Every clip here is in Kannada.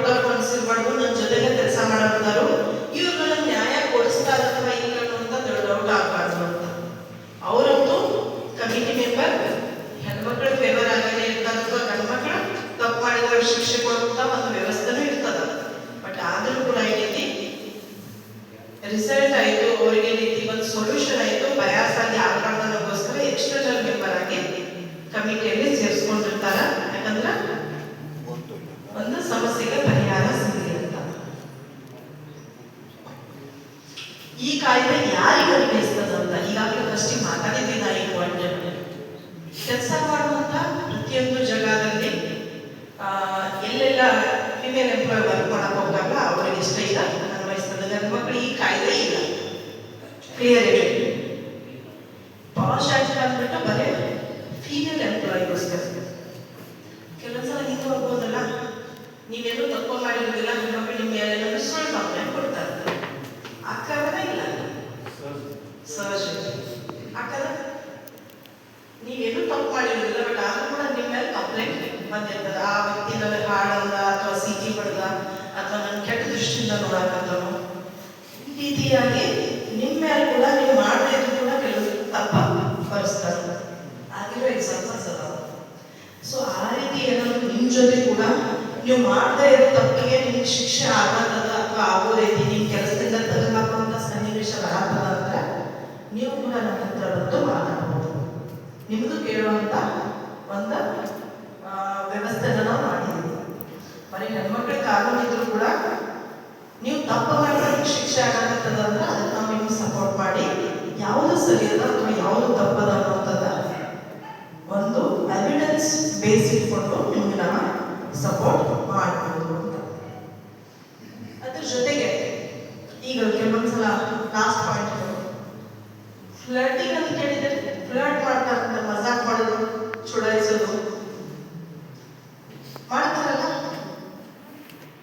ಕೊಡಬೇಕು ಅನ್ಸಿರ್ಬಾರ್ದು, ನನ್ನ ಜೊತೆಗೆ ಕೆಲಸ ಮಾಡೋರು ಇವ್ರು ನನಗೆ ನ್ಯಾಯ ಕೊಡಿಸ್ತಾರ ಅಥವಾ ಇಲ್ಲ ಅನ್ನೋಂಥ ಡೌಟ್ ಆಗಬಾರ್ದು ಅಂತ. ಅವರಂತೂ ಕಮಿಟಿ ಮೆಂಬರ್ ಹೆಣ್ಮಕ್ಳ ಫೇವರ್ ಆಗಲೇ ಇರ್ತಾರೆ ಅಥವಾ ಗಂಡ್ಮಕ್ಳು ತಪ್ಪು ಮಾಡಿದ್ರೆ ಶಿಕ್ಷೆ ಕೊಡುವಂಥ ಒಂದು ವ್ಯವಸ್ಥೆನೂ ಇರ್ತದ. ಬಟ್ ಆದರೂ ಕೂಡ ಏನೈತಿ ರಿಸಲ್ಟ್ ಆಯಿತು, ಅವರಿಗೆ ರೀತಿ ಒಂದು ಸೊಲ್ಯೂಷನ್ ಆಯಿತು, ಬಯಾಸ್ ಆಗಿ ಆಗಬಾರ್ದನ್ನೋಗೋಸ್ಕರ ಎಕ್ಸ್ಟರ್ನಲ್ ಮೆಂಬರ್ ಆಗಿ ಕಮಿಟಿಯಲ್ಲಿ ಸೇರಿಸ್ಕೊಂಡಿರ್ತಾರ. ಯಾಕಂದ್ರೆ ಒಂದು ಸಮಸ್ಯೆಗೆ ಪರಿಹಾರ ಸಿಗಲಿ ಅಂತ. ಈ ಕಾಯ್ದೆ ಯಾರಿಗೆ ಅನ್ವಯಿಸ್ತದಂತ ಈಗಾಗಲೇ ಫಸ್ಟಿಗೆ ಮಾತಾಡಿದ್ದೀನಿ. ನಾ ಈ ಪಾಯಿಂಟ್ ಕೆಲಸ ಮಾಡುವಂತ ಪ್ರತಿಯೊಂದು ಜಾಗದಲ್ಲಿ ಎಲ್ಲೆಲ್ಲ ಫಿಮೇಲ್ ಎಂಪ್ಲಾಯ್ ವರ್ಕ್ ಮಾಡಕ್ ಹೋಗಾಗ ಅವ್ರಿಗೆ ಇಷ್ಟ ಇಲ್ಲ ಅನ್ವಯಿಸ್ತದೆ. ಗಂಡು ಮಕ್ಕಳು ಈ ಕಾಯ್ದೆ ಇಲ್ಲ, ಕ್ಲಿಯರ್ ಇದೆ. ಪಾಶ್ ಆಕ್ಟ್ ಅಂದ್ಬಿಟ್ಟು ಬರೀ ಫೀಮೇಲ್ ಎಂಪ್ಲಾಯಿಗೋಸ್ಕರ. ಕೆಲವೊಂದ್ಸಲ ಹಿಂಗೆ ಹೋಗ್ಬೋದಲ್ಲ, ನೀವೇನು ತಪ್ಪು ಮಾಡಿರೋದಿಲ್ಲ, ಹೆಣ್ಮಕ್ಳು ನಿಮ್ಮ ಮೇಲೆ ಸುಳ್ಳು ಕಂಪ್ಲೇಂಟ್ ಕೊಡ್ತಾರೆ. ಆಕಾರದ ಇಲ್ಲ ಸಹಜ ಆಕಾದ ನೀವೇನು ತಪ್ಪು ಮಾಡಿರೋದಿಲ್ಲ, ಬಟ್ ಆದ್ರೂ ಕೂಡ ನಿಮ್ಮ ಮೇಲೆ ಕಂಪ್ಲೇಂಟ್ ಬಂದಿರ್ತದೆ. ಆ ವ್ಯಕ್ತಿ ನನಗೆ ಹಾಡಂದ ಅಥವಾ ಸಿಟಿ ಬಡ್ದ ಅಥವಾ ನನ್ನ ಕೆಟ್ಟ ದೃಷ್ಟಿಯಿಂದ ನೋಡಕಂತನು, ಈ ರೀತಿಯಾಗಿ ನಿಮ್ಮ ಮೇಲೆ ಕೂಡ ನೀವು ಮಾಡದೇ ಇದ್ರು ಕೂಡ ಕೆಲವು ತಪ್ಪ ಬರೆಸ್ತಾರೆ. ಆಗಿರೋ ಎಕ್ಸಾಂಪಲ್ಸ್ ಅದಾವ. ಸೊ ಆ ರೀತಿ ಏನಾದ್ರು ನಿಮ್ಮ ಜೊತೆ ಕೂಡ ನೀವು ಮಾಡದೇ ಇರೋ ತಪ್ಪಿಗೆ ನಿಮ್ಗೆ ಶಿಕ್ಷೆ ಆಗತ್ತದ ಅಥವಾ ಆಗೋ ರೀತಿ ನಿಮ್ಮ ಕೆಲಸದಿಂದ ತೆಗೆದುಹಾಕುವಂಥ ಸನ್ನಿವೇಶ ಬರತ್ತದ ಅಂದ್ರೆ ನೀವು ಕೂಡ ನನ್ನ ಹತ್ರ ಬಂದು ಮಾತಾಡ್ಬೋದು. ನಿಮ್ದು ಕೇಳುವಂತ ಒಂದು ವ್ಯವಸ್ಥೆನ ನಾವು ಮಾಡಿದ್ದೀವಿ. ಬರೀ ಹೆಣ್ಮಕ್ಳಿಗೆ ಕಾನೂನು ಇದ್ರು ಕೂಡ ನೀವು ತಪ್ಪು ಮಾಡಿದ್ರೆ ಶಿಕ್ಷೆ ಆಗತ್ತದ ಅಂದ್ರೆ ಅದಕ್ಕೆ ನಾವು ನಿಮ್ಗೆ ಸಪೋರ್ಟ್ ಮಾಡಿ ಯಾವುದು ಸರಿಯದ ಅಥವಾ ಯಾವುದು ತಪ್ಪದ ಅನ್ನೋಂಥದ್ದು ಒಂದು ಎವಿಡೆನ್ಸ್ ಬೇಸ್ ಇಟ್ಕೊಂಡು ನಿಮ್ಗೆ ನಾವು ಸಪೋರ್ಟ್ ಮಾಡ್ಬೋದು ಅಂತ. ಅದ್ರ ಜೊತೆಗೆ ಈಗ ಕೆಲವೊಂದ್ಸಲ ಲಾಸ್ಟ್ ಪಾಯಿಂಟ್ ಫ್ಲರ್ಟಿಂಗ್ ಅಂತ ಕೇಳಿದ್ರೆ ಫ್ಲರ್ಟ್ ಮಾಡ್ತಾರಂತ, ಮಜಾಕ್ ಮಾಡೋದು, ಚುಡಾಯಿಸೋದು ಮಾಡ್ತಾರಲ್ಲ,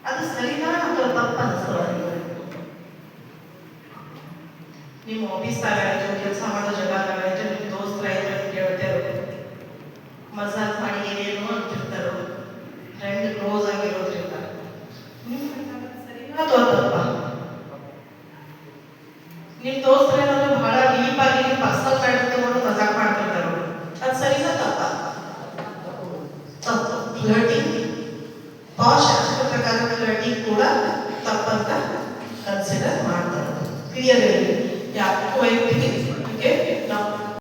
ಅದು ಸರಿನಾ ಅಥವಾ ತಪ್ಪ ಅನಿಸ್ತದ? ನಿಮ್ಮ ಆಫೀಸ್ದಾಗಾಯ್ತು, ಕೆಲಸ ಮಾಡೋ ಜಾಗದಾಗಾಯ್ತು, ನಿಮ್ಮ ದೋಸ್ತರಾಯ್ತು ಕೇಳ್ತೇವೆ, ಮಜಾಕ್ ಮಾಡಿ ಏನೇನು ಅಂತಿರ್ತಾರೋ, ಫ್ರೆಂಡ್ ಕ್ಲೋಸ್ ಆಗಿರೋದ್ರಿಂದ ಸರಿನಾ ಅಥವಾ ತಪ್ಪ? ನಿಮ್ಮ ದೋಸ್ತರೇನಾದ್ರು ಬಹಳ ಡೀಪ್ ಆಗಿ ಪರ್ಸನಲ್ ಮ್ಯಾಟರ್ ತಗೊಂಡು ಮಜಾಕ್ ಮಾಡ್ತಿರ್ತಾರೋ, ಅದು ಸರಿನಾ ತಪ್ಪ? ತಪ್ಪು. ಫ್ಲರ್ಟಿಂಗ್ ಪಾಶ್ ಶಾಸ್ತ್ರ ಪ್ರಕಾರ ಫ್ಲರ್ಟಿಂಗ್ ಕೂಡ ತಪ್ಪಂತ ಕನ್ಸಿಡರ್ ಮಾಡ್ತಾರೆ. ಕ್ಲಿಯರ್